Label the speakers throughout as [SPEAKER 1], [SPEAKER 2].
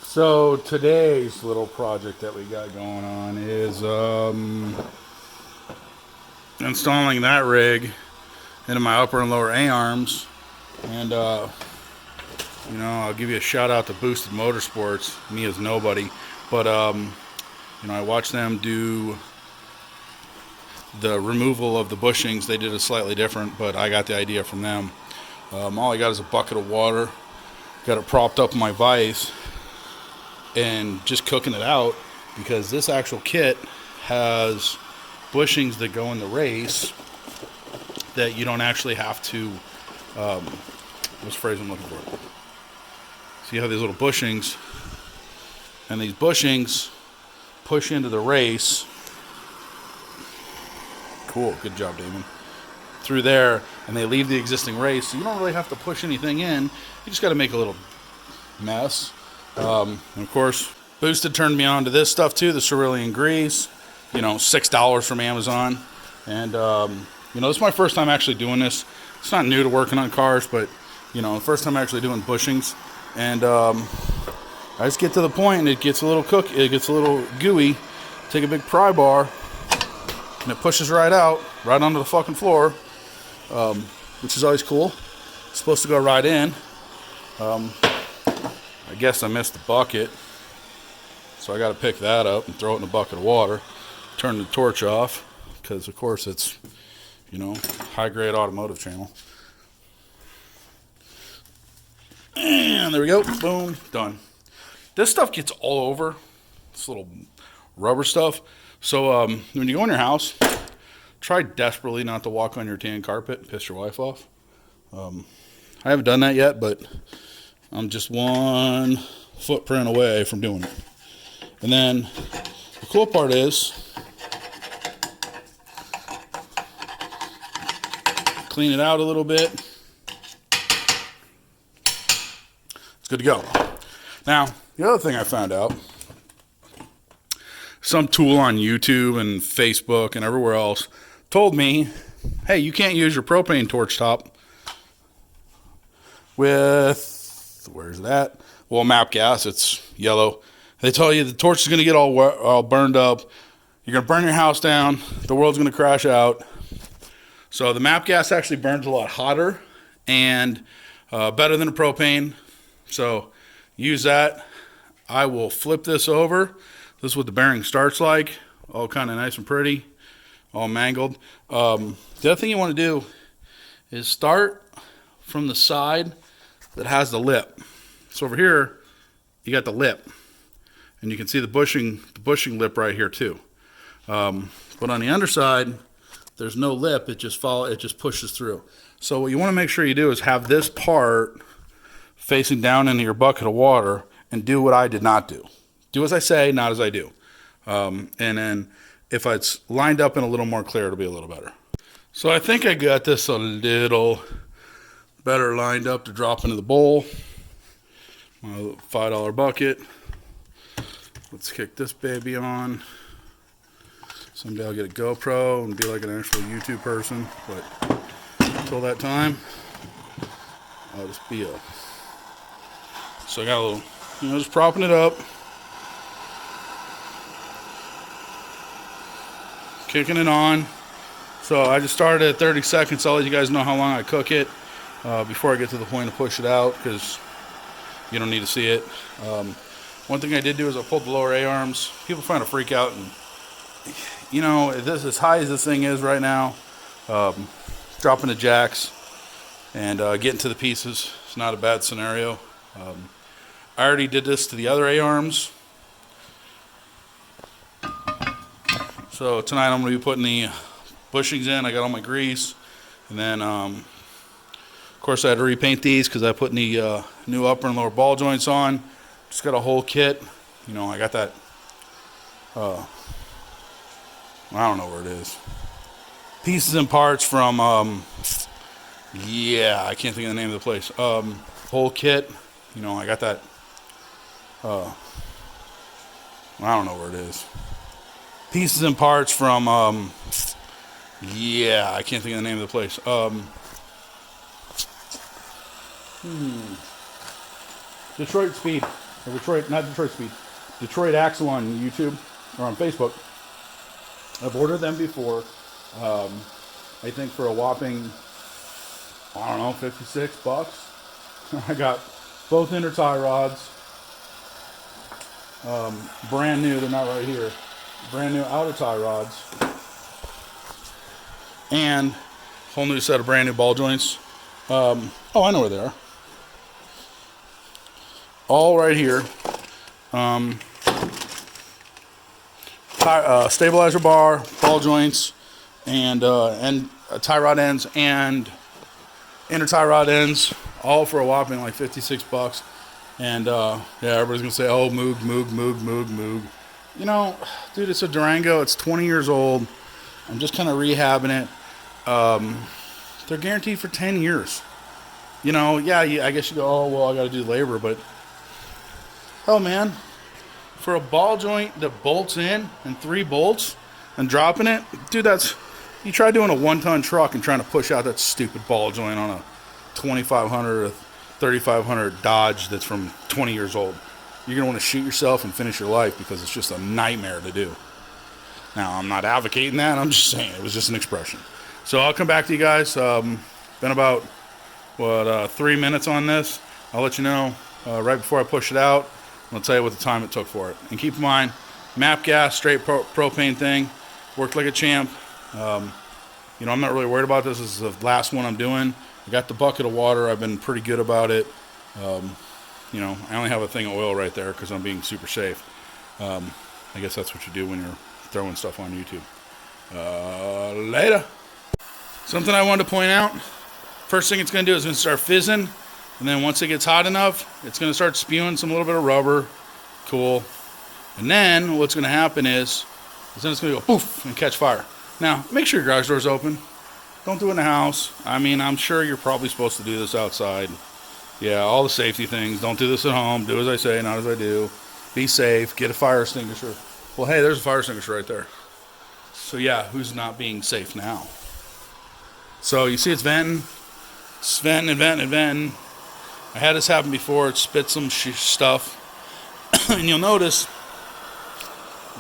[SPEAKER 1] So today's little project that we got going on is installing that rig into my upper and lower A-arms. And I'll give you a shout out to Boosted Motorsports, me as nobody. But I watched them do the removal of the bushings. They did it slightly different, but I got the idea from them. All I got is a bucket of water, got it propped up in my vise, and just cooking it out, because this actual kit has bushings that go in the race that you don't actually have to, what's the phrase I'm looking for? So you have these little bushings, and these bushings push into the race. Cool, good job, Damon. Through there, and they leave the existing race, so you don't really have to push anything in. You just got to make a little mess. And of course, Boosted turned me on to this stuff too, the cerulean grease, $6 from Amazon. And, this is my first time actually doing this. It's not new to working on cars, but, first time actually doing bushings. And I just get to the point and it gets a little gooey. Take a big pry bar and it pushes right out, right onto the fucking floor, which is always cool. It's supposed to go right in. I guess I missed the bucket, so I got to pick that up and throw it in a bucket of water, turn the torch off, because of course it's, high-grade automotive channel. And there we go, boom, done. This stuff gets all over, this little rubber stuff. So when you go in your house, try desperately not to walk on your tan carpet and piss your wife off. I haven't done that yet, but I'm just one footprint away from doing it. And then the cool part is, clean it out a little bit. It's good to go. Now, the other thing I found out, some tool on YouTube and Facebook and everywhere else told me, hey, you can't use your propane torch top with, where's that? Well, MAP gas, it's yellow. They tell you the torch is going to get all burned up. You're going to burn your house down. The world's going to crash out. So the MAP gas actually burns a lot hotter and better than the propane. So use that. I will flip this over. This is what the bearing starts like. All kind of nice and pretty. All mangled. The other thing you want to do is start from the side that has the lip. So over here, you got the lip, and you can see the bushing lip right here too. But on the underside, there's no lip. It just pushes through. So what you want to make sure you do is have this part facing down into your bucket of water, and do what I did not do. Do as I say, not as I do. And then if it's lined up and a little more clear, it'll be a little better. So I think I got this a little better lined up to drop into the bowl. My $5 bucket. Let's kick this baby on. Someday I'll get a GoPro and be like an actual YouTube person, but until that time, I'll just be a. So I got a little, just propping it up, kicking it on. So I just started at 30 seconds. I'll let you guys know how long I cook it before I get to the point to push it out, because you don't need to see it. One thing I did do is I pulled the lower A-arms. People trying to freak out, and this, as high as this thing is right now, dropping the jacks and getting to the pieces, it's not a bad scenario. I already did this to the other A-arms. So tonight I'm going to be putting the bushings in. I got all my grease. And then, of course, I had to repaint these because I put the new upper and lower ball joints on. Just got a whole kit. I got that. I don't know where it is. Pieces and parts from, I can't think of the name of the place. Whole kit. I got that. I don't know where it is. Pieces and parts from, I can't think of the name of the place. Detroit Speed. or Detroit, not Detroit Speed, Detroit Axle on YouTube or on Facebook. I've ordered them before. I think for a whopping, I don't know, $56. I got both inner tie rods. Brand new, they're not right here. Brand new outer tie rods. And whole new set of brand new ball joints. Oh, I know where they are. All right here. Stabilizer bar, ball joints, and tie rod ends and inner tie rod ends, all for a whopping like $56. And yeah, everybody's gonna say, "Oh, Moog." You know, dude, it's a Durango. It's 20 years old. I'm just kind of rehabbing it. They're guaranteed for 10 years. You know, yeah, I guess you go, "Oh, well, I got to do labor," but hell, man, for a ball joint that bolts in and 3 bolts and dropping it, dude, that's, you try doing a 1-ton truck and trying to push out that stupid ball joint on a 2500 or 3500 Dodge that's from 20 years old. You're going to want to shoot yourself and finish your life because it's just a nightmare to do. Now, I'm not advocating that. I'm just saying it was just an expression. So I'll come back to you guys. Been about, 3 minutes on this. I'll let you know right before I push it out. I'll tell you what the time it took for it. And keep in mind, MAP gas, straight propane thing. Worked like a champ. You know, I'm not really worried about this. This is the last one I'm doing. I got the bucket of water. I've been pretty good about it. You know, I only have a thing of oil right there because I'm being super safe. I guess that's what you do when you're throwing stuff on YouTube. Later. Something I wanted to point out. First thing it's going to do is it's going to start fizzing. And then once it gets hot enough, it's going to start spewing some little bit of rubber. Cool. And then what's going to happen is then it's going to go poof and catch fire. Now, make sure your garage door's open. Don't do it in the house. I mean, I'm sure you're probably supposed to do this outside. Yeah, all the safety things. Don't do this at home. Do as I say, not as I do. Be safe. Get a fire extinguisher. Well, hey, there's a fire extinguisher right there. So, yeah, who's not being safe now? So, you see it's venting. It's venting and venting and venting. I had this happen before. It spit some stuff. And you'll notice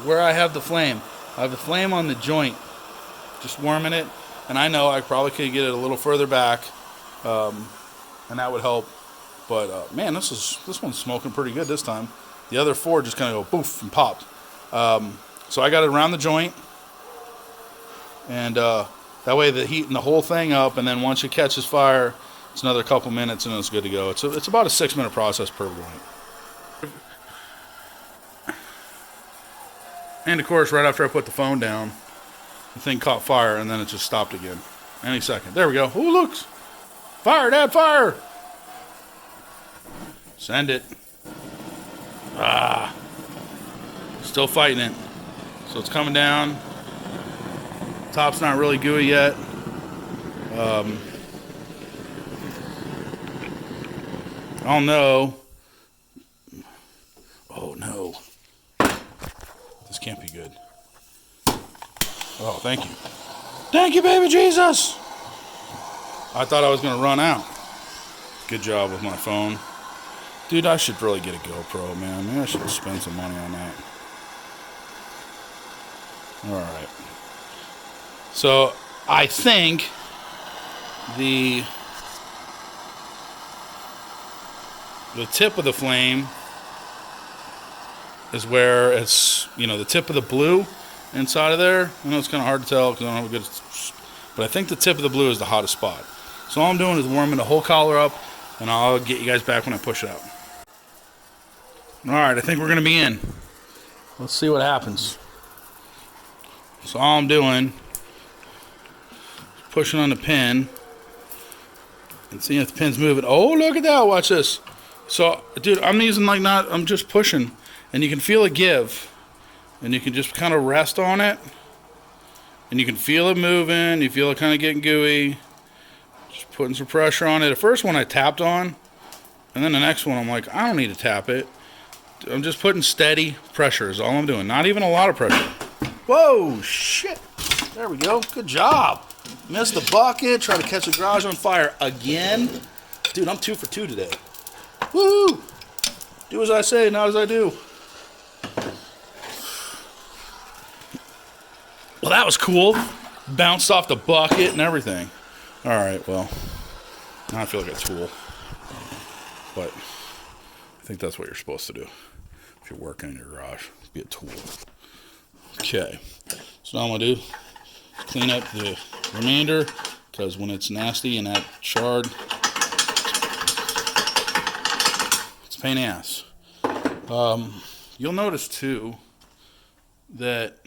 [SPEAKER 1] where I have the flame. I have the flame on the joint. Just warming it. And I know I probably could get it a little further back. And that would help. But, man, this one's smoking pretty good this time. The other 4 just kind of go poof and popped. So I got it around the joint. And that way the heating the whole thing up. And then once it catches fire, it's another couple minutes and it's good to go. It's about a 6-minute process per joint. And, of course, right after I put the phone down, the thing caught fire and then it just stopped again. Any second. There we go. Ooh, look. Fire, Dad, fire. Send it. Still fighting it. So it's coming down. Top's not really gooey yet. Oh no. Oh no. This can't be good. Oh, thank you. Thank you, baby Jesus. I thought I was going to run out. Good job with my phone. Dude, I should really get a GoPro, man. Maybe I should spend some money on that. Alright. So, I think the tip of the flame is where it's, you know, the tip of the blue inside of there. I know it's kind of hard to tell because I don't have a good... But I think the tip of the blue is the hottest spot. So all I'm doing is warming the whole collar up, and I'll get you guys back when I push it out. Alright, I think we're going to be in. Let's see what happens. So all I'm doing is pushing on the pin and seeing if the pin's moving. Oh, look at that. Watch this. So, dude, I'm just pushing, and you can feel it give. And you can just kind of rest on it. And you can feel it moving. You feel it kind of getting gooey. Just putting some pressure on it. The first one I tapped on. And then the next one I'm like, I don't need to tap it. I'm just putting steady pressure is all I'm doing. Not even a lot of pressure. Whoa, shit. There we go. Good job. Missed the bucket. Try to catch the garage on fire again. Dude, I'm 2 for 2 today. Woo! Do as I say, not as I do. Well, that was cool. Bounced off the bucket and everything. All right, well, now I feel like a tool. But I think that's what you're supposed to do if you're working in your garage. Be a tool. Okay. So now I'm going to do is clean up the remainder, because when it's nasty and that charred, it's a pain in the ass. You'll notice too that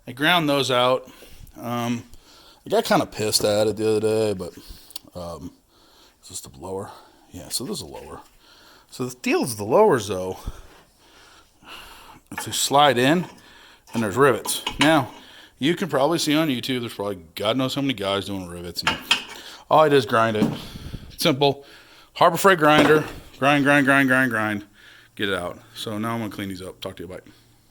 [SPEAKER 1] I ground those out. I got kind of pissed at it the other day, but is this the blower? Yeah, so this is a lower. So the deal is the lowers, though, if they slide in, and there's rivets. Now, you can probably see on YouTube, there's probably God knows how many guys doing rivets. And all I did is grind it. Simple. Harbor Freight grinder. Grind. Get it out. So now I'm going to clean these up. Talk to you. Bye.